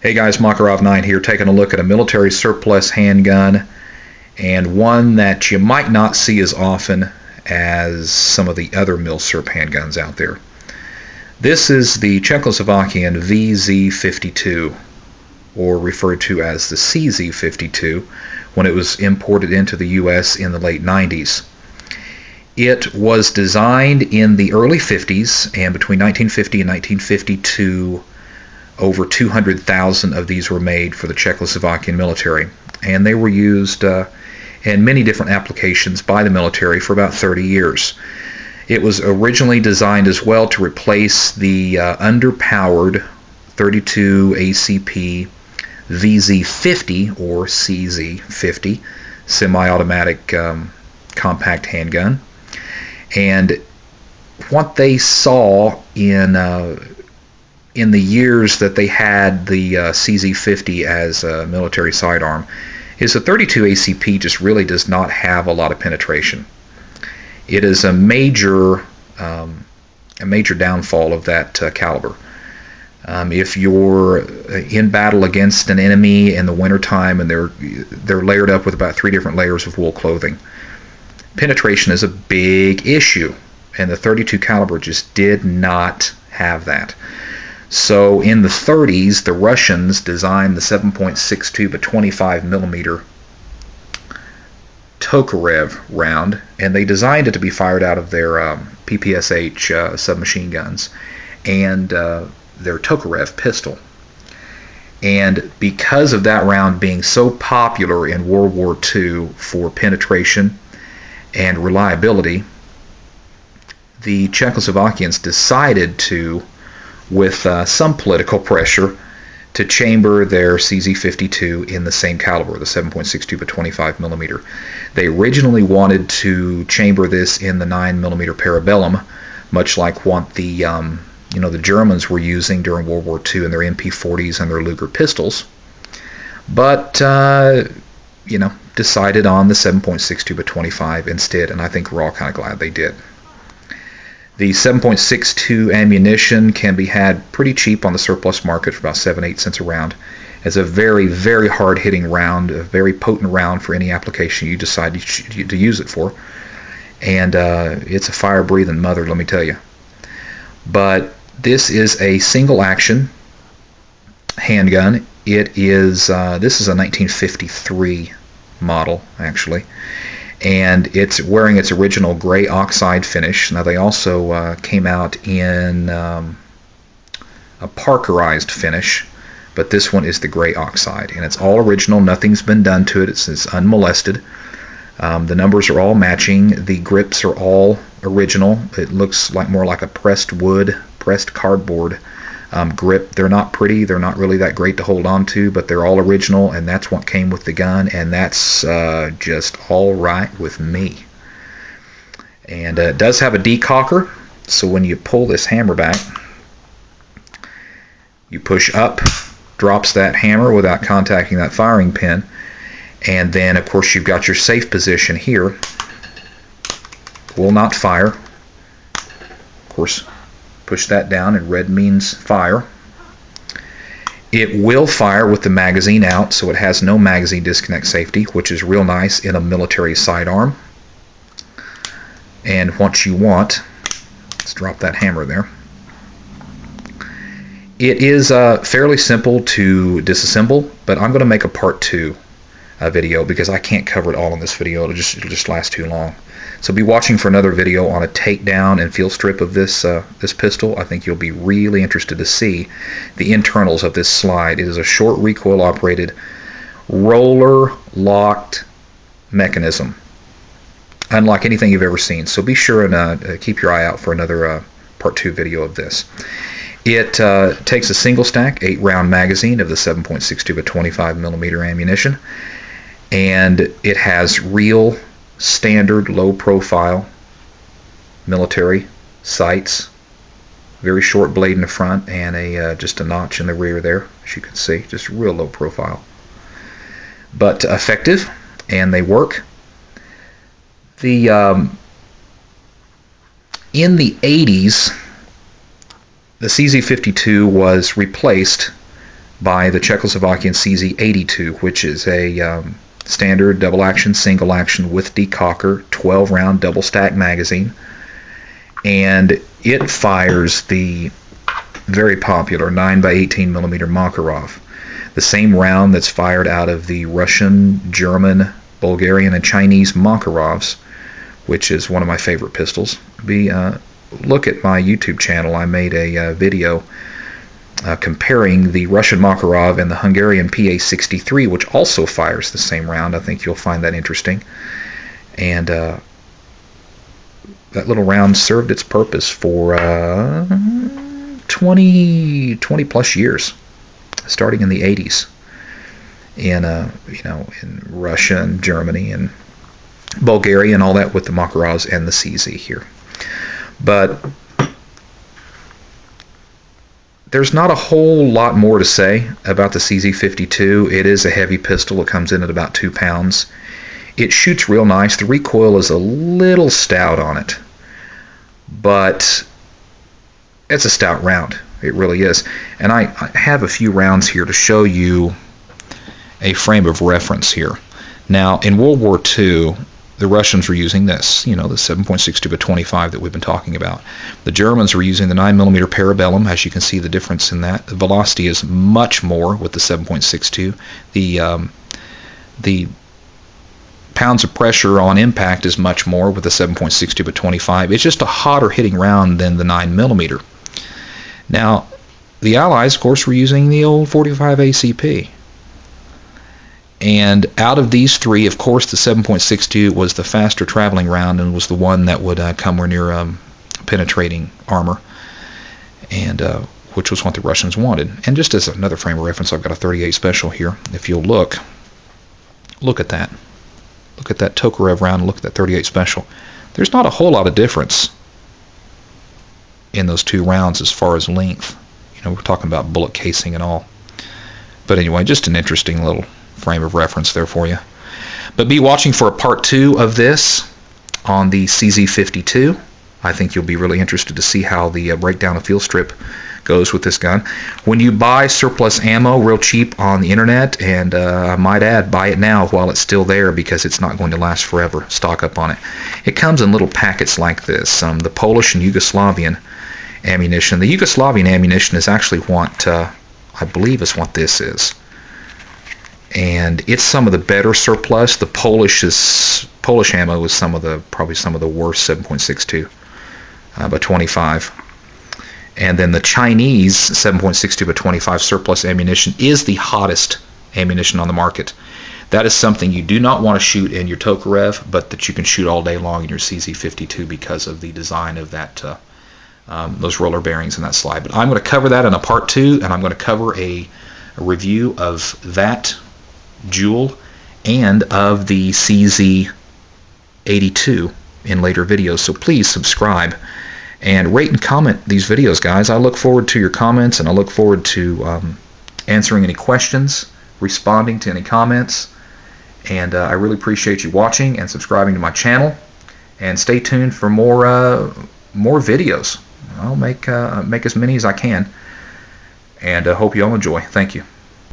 Hey guys, Makarov9 here, taking a look at a military surplus handgun, and one that you might not see as often as some of the other mil-surp handguns out there. This is the Czechoslovakian VZ52, or referred to as the CZ52, when it was imported into the US in the late 90s. It was designed in the early 50s, and between 1950 and 1952 over 200,000 of these were made for the Czechoslovakian military, and they were used in many different applications by the military for about 30 years. It was originally designed as well to replace the underpowered 32 ACP VZ50 or CZ50 semi-automatic compact handgun. And what they saw in the years that they had the CZ50 as a military sidearm is the 32 ACP just really does not have a lot of penetration. It is a major downfall of that caliber. If you're in battle against an enemy in the wintertime and they're layered up with about 3 different layers of wool clothing, penetration is a big issue, and the 32 caliber just did not have that. So in the 30s, the Russians designed the 7.62 by 25 millimeter Tokarev round, and they designed it to be fired out of their PPSH submachine guns and their Tokarev pistol. And because of that round being so popular in World War II for penetration and reliability, the Czechoslovakians decided to, with some political pressure, to chamber their CZ52 in the same caliber, the 7.62 by 25 millimeter. They originally wanted to chamber this in the 9 millimeter Parabellum, much like what the the Germans were using during World War II in their MP40s and their Luger pistols, but decided on the 7.62 by 25 instead, and I think we're all kind of glad they did. The 7.62 ammunition can be had pretty cheap on the surplus market for about 7-8 cents a round. It's a very, very hard-hitting round, a very potent round for any application you decide to use it for. And it's a fire-breathing mother, let me tell you. But this is a single-action handgun. It is this is a 1953 model, actually. And it's wearing its original gray oxide finish. Now they also came out in a Parkerized finish, but this one is the gray oxide, and it's all original. Nothing's been done to it. It's unmolested. The numbers are all matching. The grips are all original. It looks more like a pressed wood, pressed cardboard grip. They're not pretty. They're not really that great to hold on to, but they're all original, and that's what came with the gun, and that's just all right with me. And it does have a decocker, so when you pull this hammer back, you push up, drops that hammer without contacting that firing pin, and then of course you've got your safe position here. Will not fire. Of course, push that down, and red means fire. It will fire with the magazine out, so it has no magazine disconnect safety, which is real nice in a military sidearm. And what you want, let's drop that hammer there. It is fairly simple to disassemble, but I'm going to make a part 2 video because I can't cover it all in this video. It'll just last too long. So be watching for another video on a takedown and field strip of this pistol. I think you'll be really interested to see the internals of this slide. It is a short recoil operated roller locked mechanism, unlike anything you've ever seen. So be sure and keep your eye out for another part 2 video of this. It takes a single stack 8-round magazine of the 7.62 by 25 millimeter ammunition, and it has real standard low profile military sights, very short blade in the front and just a notch in the rear there, as you can see, just real low profile, but effective, and they work. In the 80s, the CZ52 was replaced by the Czechoslovakian CZ52, which is a standard double action, single action with decocker, 12-round double stack magazine, and it fires the very popular 9x18 millimeter Makarov, the same round that's fired out of the Russian, German, Bulgarian, and Chinese Makarovs, which is one of my favorite pistols. Look at my YouTube channel. I made a video comparing the Russian Makarov and the Hungarian PA-63, which also fires the same round. I think you'll find that interesting. And that little round served its purpose for 20 plus years, starting in the 80s in in Russia and Germany and Bulgaria and all that, with the Makarovs and the CZ here. But there's not a whole lot more to say about the CZ52. It is a heavy pistol. It comes in at about 2 pounds. It shoots real nice. The recoil is a little stout on it, but it's a stout round. It really is. And I have a few rounds here to show you a frame of reference here. Now, in World War II, the Russians were using this, the 7.62-25 that we've been talking about. The Germans were using the 9mm Parabellum. As you can see, the difference in that. The velocity is much more with the 7.62. The pounds of pressure on impact is much more with the 7.62-25. It's just a hotter hitting round than the 9mm. Now, the Allies, of course, were using the old 45 ACP. And out of these three, of course, the 7.62 was the faster traveling round and was the one that would come near penetrating armor, and which was what the Russians wanted. And just as another frame of reference, I've got a 38 Special here. If you'll look at that. Look at that Tokarev round and look at that 38 Special. There's not a whole lot of difference in those two rounds as far as length. We're talking about bullet casing and all. But anyway, just an interesting little frame of reference there for you. But be watching for a part 2 of this on the CZ52. I think you'll be really interested to see how the breakdown of field strip goes with this gun. When you buy surplus ammo real cheap on the internet, and I might add, buy it now while it's still there, because it's not going to last forever. Stock up on it. It comes in little packets like this. The Polish and Yugoslavian ammunition. The Yugoslavian ammunition is actually what I believe is what this is. And it's some of the better surplus. The Polish ammo is probably some of the worst 7.62 by 25. And then the Chinese 7.62 by 25 surplus ammunition is the hottest ammunition on the market. That is something you do not want to shoot in your Tokarev, but that you can shoot all day long in your CZ52 because of the design of that those roller bearings and that slide. But I'm going to cover that in a part 2, and I'm going to cover a review of that Jewel and of the CZ82 in later videos. So please subscribe and rate and comment these videos, guys. I look forward to your comments, and I look forward to answering any questions, responding to any comments, and I really appreciate you watching and subscribing to my channel. And stay tuned for more videos. I'll make as many as I can, and I hope you all enjoy. Thank you.